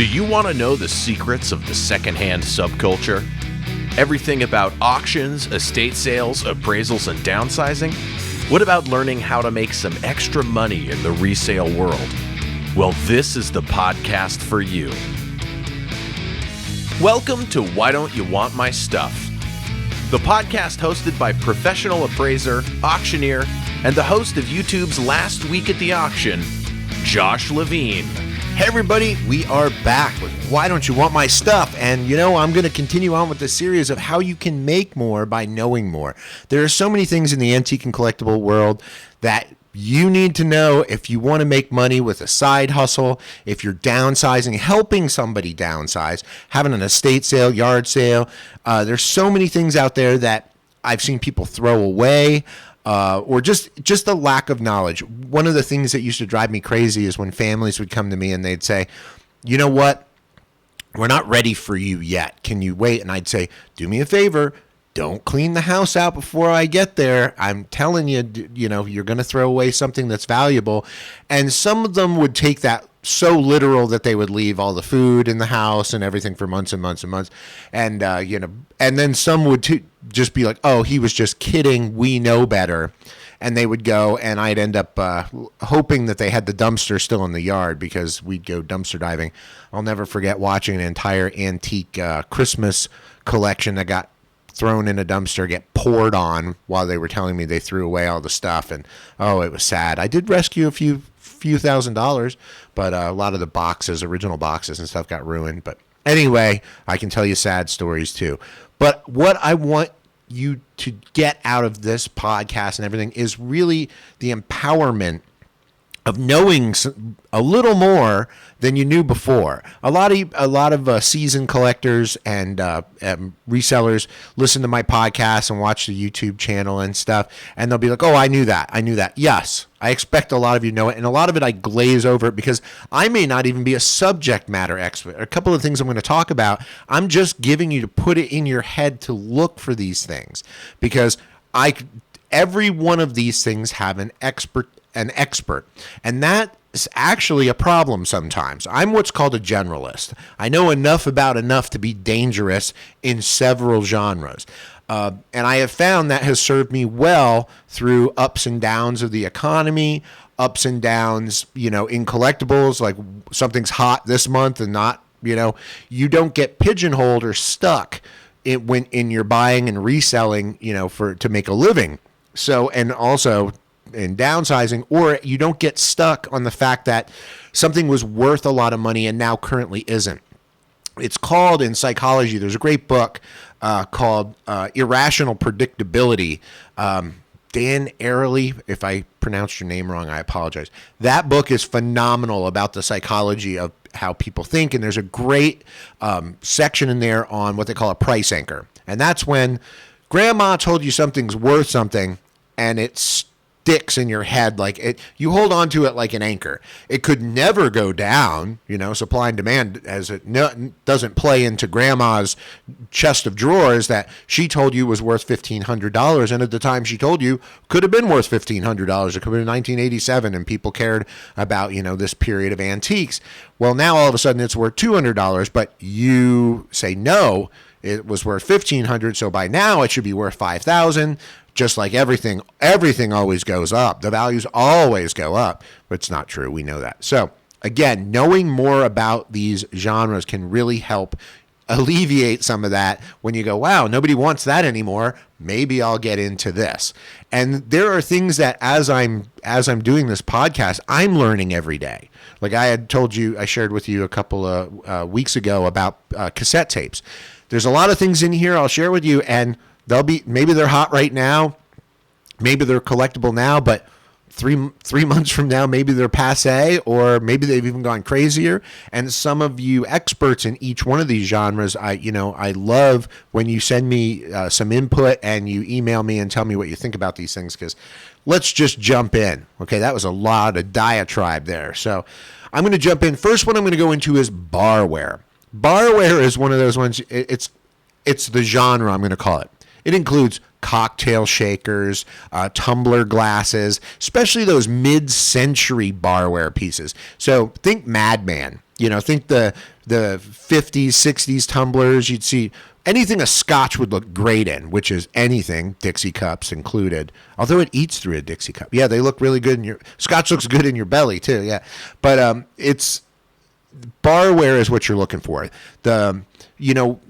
Do you want to know the secrets of the secondhand subculture? Everything about auctions, estate sales, appraisals, and downsizing? What about learning how to make some extra money in the resale world? Well, this is the podcast for you. Welcome to Why Don't You Want My Stuff? The podcast hosted by professional appraiser, auctioneer, and the host of YouTube's Last Week at the Auction, Josh Levine. Hey everybody, we are back with Why Don't You Want My Stuff? And I'm going to continue on with the series of how you can make more by knowing more. There are so many things in the antique and collectible world that you need to know if you want to make money with a side hustle, if you're downsizing, helping somebody downsize, having an estate sale, yard sale. There's so many things out there that I've seen people throw away. Or just the lack of knowledge. One of the things that used to drive me crazy is when families would come to me and they'd say, you know what, we're not ready for you yet. Can you wait? And I'd say, do me a favor. Don't clean the house out before I get there. I'm telling you, you're going to throw away something that's valuable. And some of them would take that so literal that they would leave all the food in the house and everything for months and months and months. And, and then some would just be like, oh, he was just kidding. We know better. And they would go, and I'd end up hoping that they had the dumpster still in the yard because we'd go dumpster diving. I'll never forget watching an entire antique Christmas collection that got thrown in a dumpster get poured on while they were telling me they threw away all the stuff. And, it was sad. I did rescue a few $1,000s, but a lot of the original boxes and stuff got ruined. But anyway, I can tell you sad stories too. But what I want you to get out of this podcast and everything is really the empowerment of knowing a little more than you knew before. A lot of seasoned collectors and resellers listen to my podcast and watch the YouTube channel and stuff, and they'll be like, oh, I knew that. Yes, I expect a lot of you know it, and a lot of it I glaze over it because I may not even be a subject matter expert. A couple of things I'm going to talk about, I'm just giving you to put it in your head to look for these things because every one of these things have an expert, and that is actually a problem sometimes. I'm what's called a generalist. I know enough to be dangerous in several genres. And I have found that has served me well through ups and downs of the economy, ups and downs, in collectibles, like something's hot this month and not, you don't get pigeonholed or stuck when you're buying and reselling, to make a living. So, and also in downsizing, or you don't get stuck on the fact that something was worth a lot of money and now currently isn't. It's called, in psychology, there's a great book called Irrational Predictability. Dan Ariely, if I pronounced your name wrong, I apologize. That book is phenomenal about the psychology of how people think, and there's a great section in there on what they call a price anchor. And that's when grandma told you something's worth something, and it's sticks in your head like it. You hold on to it like an anchor. It could never go down. Supply and demand as it doesn't play into grandma's chest of drawers that she told you was worth $1,500, and at the time she told you could have been worth $1,500. It could have been 1987, and people cared about this period of antiques. Well, now all of a sudden it's worth $200, but you say no. It was worth $1,500, so by now it should be worth $5,000. Just like everything always goes up. The values always go up, but it's not true. We know that. So again, knowing more about these genres can really help alleviate some of that when you go, wow, nobody wants that anymore. Maybe I'll get into this. And there are things that as I'm doing this podcast, I'm learning every day. Like I shared with you a couple of weeks ago about cassette tapes. There's a lot of things in here I'll share with you, and maybe they're hot right now, maybe they're collectible now, but three months from now, maybe they're passé, or maybe they've even gone crazier. And some of you experts in each one of these genres, I love when you send me some input and you email me and tell me what you think about these things, because let's just jump in. Okay, that was a lot of diatribe there. So I'm going to jump in. First one I'm going to go into is barware. Barware is one of those ones, it's the genre I'm going to call it. It includes cocktail shakers, tumbler glasses, especially those mid-century barware pieces. So think Madman. Think the 50s, 60s tumblers, you'd see anything a Scotch would look great in, which is anything, Dixie cups included. Although it eats through a Dixie cup. Yeah, they look really good in your, Scotch looks good in your belly too, yeah. But it's, barware is what you're looking for. The,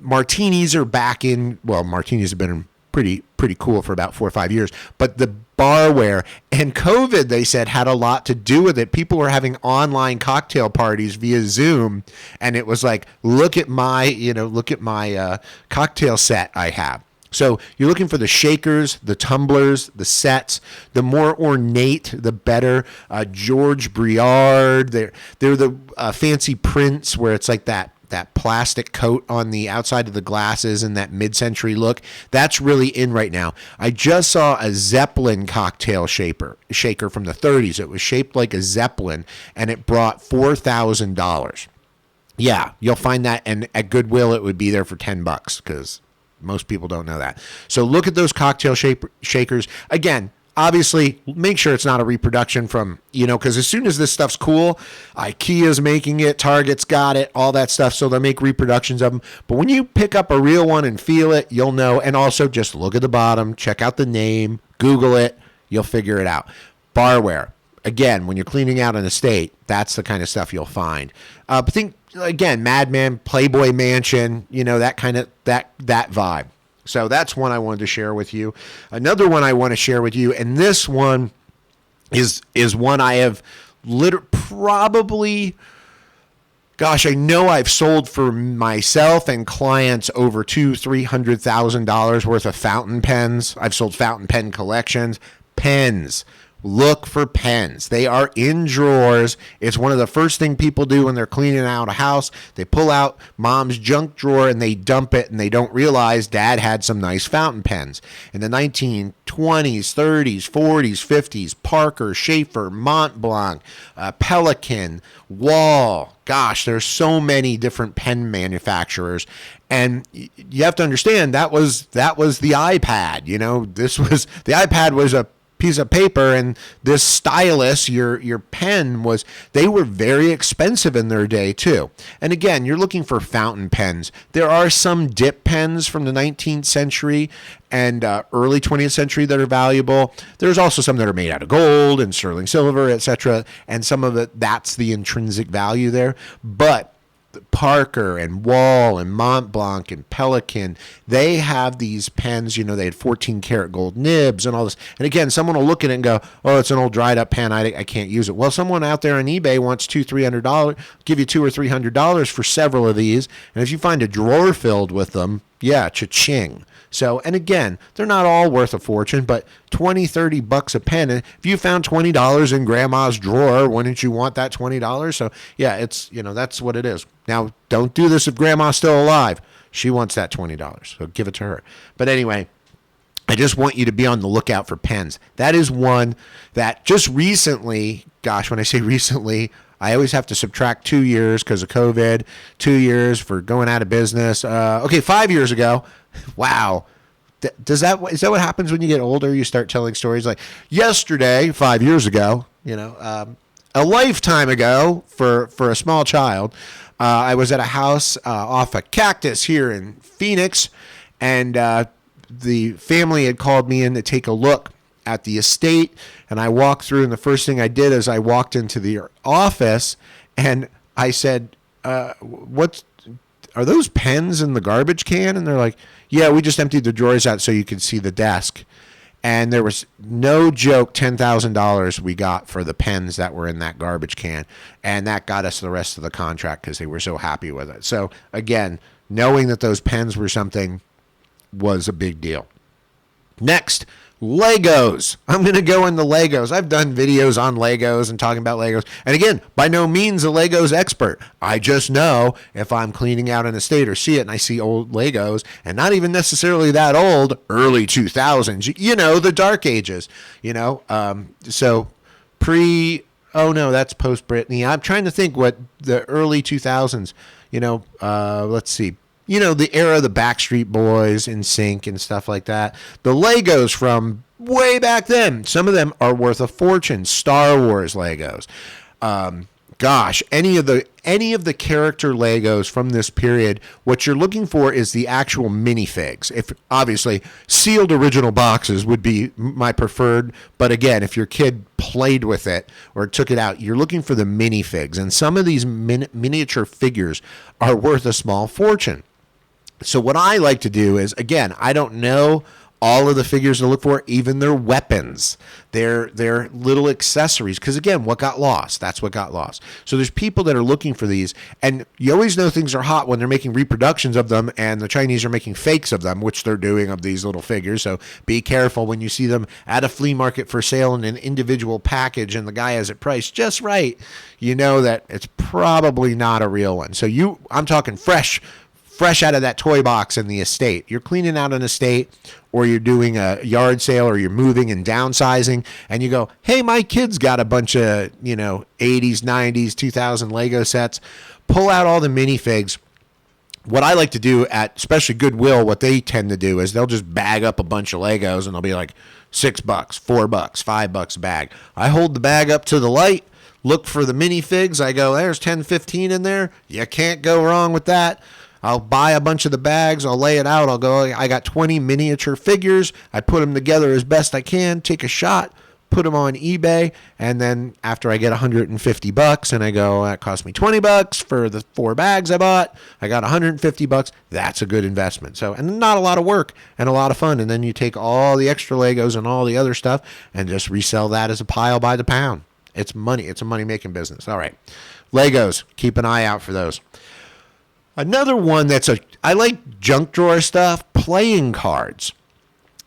martinis are back in, well, martinis have been pretty cool for about 4 or 5 years, but the barware and COVID, they said, had a lot to do with it. People were having online cocktail parties via Zoom, and it was like, look at my cocktail set I have. So you're looking for the shakers, the tumblers, the sets. The more ornate, the better. George Briard, they're the fancy prints where it's like that plastic coat on the outside of the glasses and that mid-century look. That's really in right now. I just saw a Zeppelin cocktail shaker from the 30s. It was shaped like a Zeppelin, and it brought $4,000. Yeah, you'll find that, and at Goodwill it would be there for $10 because most people don't know that. So look at those cocktail shakers. Again, obviously, make sure it's not a reproduction from, because as soon as this stuff's cool, IKEA's making it, Target's got it, all that stuff, so they'll make reproductions of them. But when you pick up a real one and feel it, you'll know. And also just look at the bottom, check out the name, Google it, you'll figure it out. Barware. Again, when you're cleaning out an estate, that's the kind of stuff you'll find. But think, again, Madman, Playboy Mansion, that kind of, that vibe. So that's one I wanted to share with you. Another one I want to share with you, and this one is one I have probably, gosh, I know I've sold for myself and clients over $200,000-$300,000 worth of fountain pens. I've sold fountain pen collections. Pens. Look for pens. They are in drawers. It's one of the first things people do when they're cleaning out a house. They pull out mom's junk drawer and they dump it, and they don't realize dad had some nice fountain pens. In the 1920s, 30s, 40s, 50s, Parker, Schaefer, Mont Blanc, Pelican, Wall. Gosh, there's so many different pen manufacturers. And you have to understand that was the iPad. The iPad was a piece of paper, and this stylus, your pen they were very expensive in their day too. And again, you're looking for fountain pens. There are some dip pens from the 19th century and early 20th century that are valuable. There's also some that are made out of gold and sterling silver, etc. And some of it, that's the intrinsic value there. But Parker and Wall and Mont Blanc and Pelican, they have these pens, they had 14 karat gold nibs and all this. And again, someone will look at it and go, oh, it's an old dried up pen. I can't use it. Well, someone out there on eBay wants $200-$300, give you $200 or $300 for several of these. And if you find a drawer filled with them, yeah, cha-ching. So, and again, they're not all worth a fortune, but $20-$30 a pen. And if you found $20 in grandma's drawer, wouldn't you want that $20? So yeah, it's, that's what it is. Now, don't do this if grandma's still alive. She wants that $20, so give it to her. But anyway, I just want you to be on the lookout for pens. That is one that just recently, gosh, when I say recently, I always have to subtract 2 years because of COVID, 2 years for going out of business. 5 years ago. Wow. Is that what happens when you get older? You start telling stories like yesterday, 5 years ago, a lifetime ago for a small child. I was at a house off a Cactus here in Phoenix, and the family had called me in to take a look at the estate, and I walked through, and the first thing I did is I walked into the office, and I said, what are those pens in the garbage can? And they're like, yeah, we just emptied the drawers out so you could see the desk. And there was, no joke, $10,000 we got for the pens that were in that garbage can. And that got us the rest of the contract because they were so happy with it. So again, knowing that those pens were something was a big deal. Next, Legos. I'm going to go into Legos. I've done videos on Legos and talking about Legos. And again, by no means a Legos expert. I just know if I'm cleaning out an estate or see it and I see old Legos, and not even necessarily that old, early 2000s, the dark ages, so oh no, that's post Britney. I'm trying to think what the early 2000s, let's see. The era of the Backstreet Boys, NSYNC, and stuff like that. The Legos from way back then, some of them are worth a fortune. Star Wars Legos. gosh, any of the character Legos from this period, what you're looking for is the actual minifigs. If obviously sealed original boxes would be my preferred, but again, if your kid played with it or took it out, you're looking for the minifigs, and some of these miniature figures are worth a small fortune. So what I like to do is, again, I don't know all of the figures to look for, even their weapons, their little accessories. Because again, what got lost? That's what got lost. So there's people that are looking for these, and you always know things are hot when they're making reproductions of them, and the Chinese are making fakes of them, which they're doing of these little figures. So be careful when you see them at a flea market for sale in an individual package, and the guy has it priced just right. You know that it's probably not a real one. So I'm talking fresh out of that toy box in the estate. You're cleaning out an estate, or you're doing a yard sale, or you're moving and downsizing, and you go, hey, my kid's got a bunch of, 80s, 90s, 2000 Lego sets. Pull out all the minifigs. What I like to do at especially Goodwill, what they tend to do is they'll just bag up a bunch of Legos, and they'll be like $6, $4, $5 a bag. I hold the bag up to the light, look for the minifigs. I go, there's 10, 15 in there. You can't go wrong with that. I'll buy a bunch of the bags. I'll lay it out. I'll go, I got 20 miniature figures. I put them together as best I can, take a shot, put them on eBay. And then after I get $150 and I go, that cost me $20 for the 4 bags I bought. I got $150. That's a good investment. So, and not a lot of work and a lot of fun. And then you take all the extra Legos and all the other stuff and just resell that as a pile by the pound. It's money. It's a money-making business. All right. Legos. Keep an eye out for those. Another one I like junk drawer stuff, playing cards.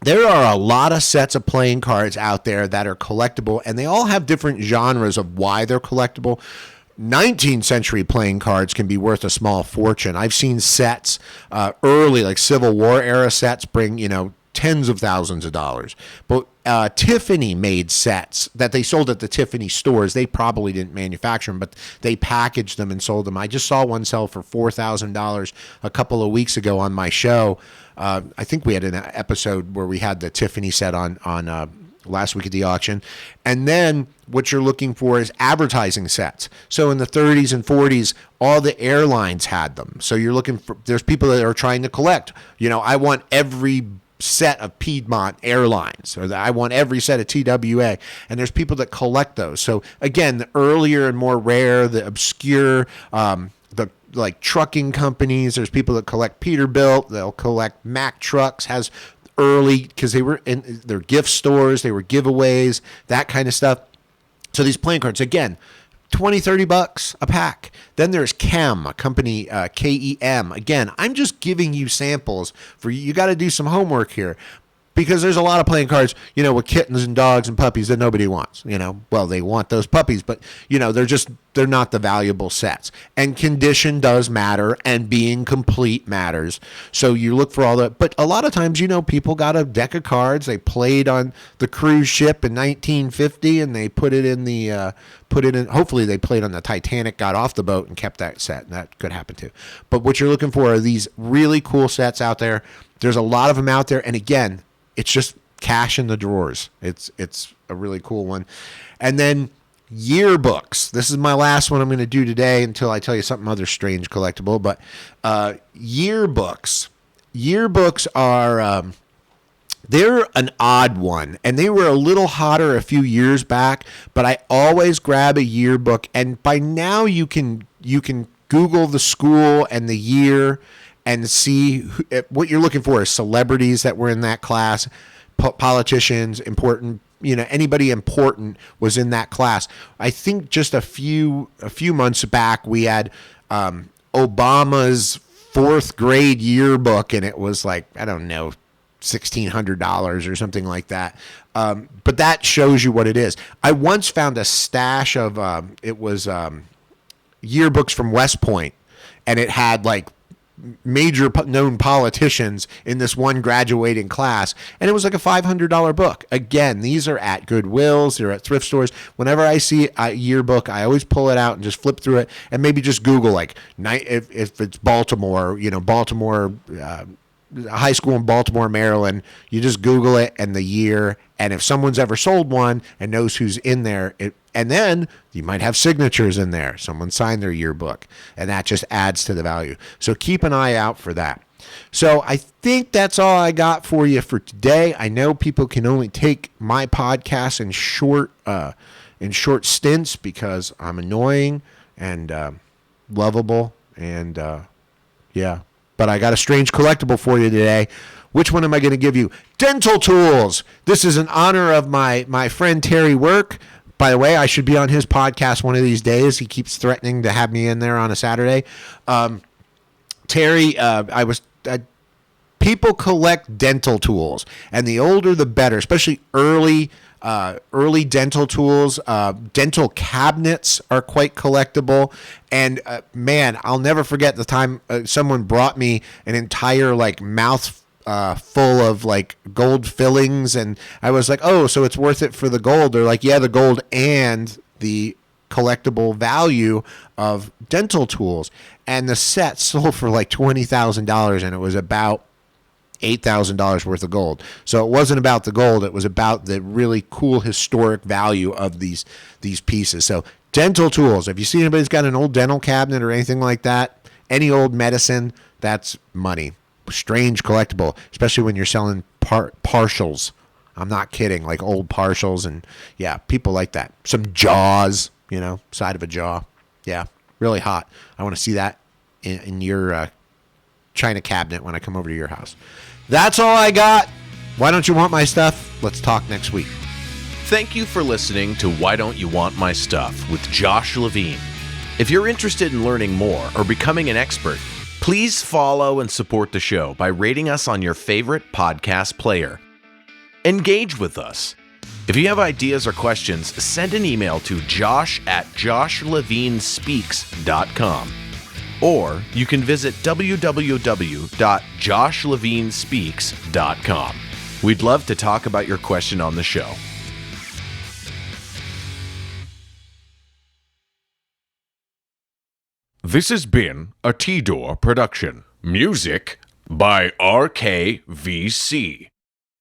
There are a lot of sets of playing cards out there that are collectible, and they all have different genres of why they're collectible. 19th century playing cards can be worth a small fortune. I've seen sets early, like Civil War era sets, bring, tens of thousands of dollars. But Tiffany made sets that they sold at the Tiffany stores. They probably didn't manufacture them, but they packaged them and sold them. I just saw one sell for $4,000 a couple of weeks ago on my show. I think we had an episode where we had the Tiffany set on last week at the auction. And then what you're looking for is advertising sets. So in the 30s and 40s, all the airlines had them. So you're looking for, there's people that are trying to collect. I want every set of Piedmont Airlines, or I want every set of TWA, and there's people that collect those. So again, the earlier and more rare, the obscure, the like trucking companies, there's people that collect Peterbilt, they'll collect Mack trucks, has early, because they were in their gift stores, they were giveaways, that kind of stuff. So these playing cards, again, $20-$30 a pack. Then there's Kem, a company, KEM. Again, I'm just giving you samples for you. You got to do some homework here, because there's a lot of playing cards, with kittens and dogs and puppies that nobody wants. Well, they want those puppies, but they're not the valuable sets. And condition does matter, and being complete matters. So you look for all that. But a lot of times, people got a deck of cards. They played on the cruise ship in 1950, and they put it in hopefully they played on the Titanic, got off the boat and kept that set. And that could happen too. But what you're looking for are these really cool sets out there. There's a lot of them out there. And again, it's just cash in the drawers. It's a really cool one. And then yearbooks. This is my last one I'm going to do today until I tell you something other strange collectible. But yearbooks. Yearbooks are they're an odd one, and they were a little hotter a few years back. But I always grab a yearbook, and by now you can Google the school and the year and see what you're looking for is celebrities that were in that class, politicians, important, anybody important was in that class. I think just a few months back we had Obama's 4th grade yearbook, and it was like, I don't know, $1,600 or something like that. But that shows you what it is. I once found a stash of yearbooks from West Point, and it had like major known politicians in this one graduating class, and it was like a $500 book. Again, these are at Goodwills, they're at thrift stores. Whenever I see a yearbook, I always pull it out and just flip through it, and maybe just Google like if it's Baltimore, Baltimore a high school in Baltimore, Maryland. You just Google it and the year, and if someone's ever sold one and knows who's in there, and then you might have signatures in there. Someone signed their yearbook, and that just adds to the value. So keep an eye out for that. So I think that's all I got for you for today. I know people can only take my podcast in short stints because I'm annoying and lovable, and yeah. But I got a strange collectible for you today. Which one am I going to give you? Dental tools. This is in honor of my friend Terry Work. By the way, I should be on his podcast one of these days. He keeps threatening to have me in there on a Saturday. Terry, people collect dental tools, and the older the better, especially early dental tools. Dental cabinets are quite collectible. And man, I'll never forget the time someone brought me an entire mouth full of gold fillings, and I was like, oh, so it's worth it for the gold. They're like, yeah, the gold and the collectible value of dental tools. And the set sold for $20,000, and it was about $8,000 worth of gold. So it wasn't about the gold, it was about the really cool historic value of these pieces. So dental tools, if you see anybody's got an old dental cabinet or anything like that, any old medicine, that's money. Strange collectible, especially when you're selling partials. I'm not kidding, old partials, and yeah, people like that. Some jaws, side of a jaw. Yeah, really hot. I want to see that in your china cabinet when I come over to your house. That's all I got. Why don't you want my stuff? Let's talk next week. Thank you for listening to Why Don't You Want My Stuff with Josh Levine. If you're interested in learning more or becoming an expert, please follow and support the show by rating us on your favorite podcast player. Engage with us. If you have ideas or questions, send an email to josh@joshlevinespeaks.com. Or you can visit www.joshlevinespeaks.com. We'd love to talk about your question on the show. This has been a T-Door production. Music by RKVC.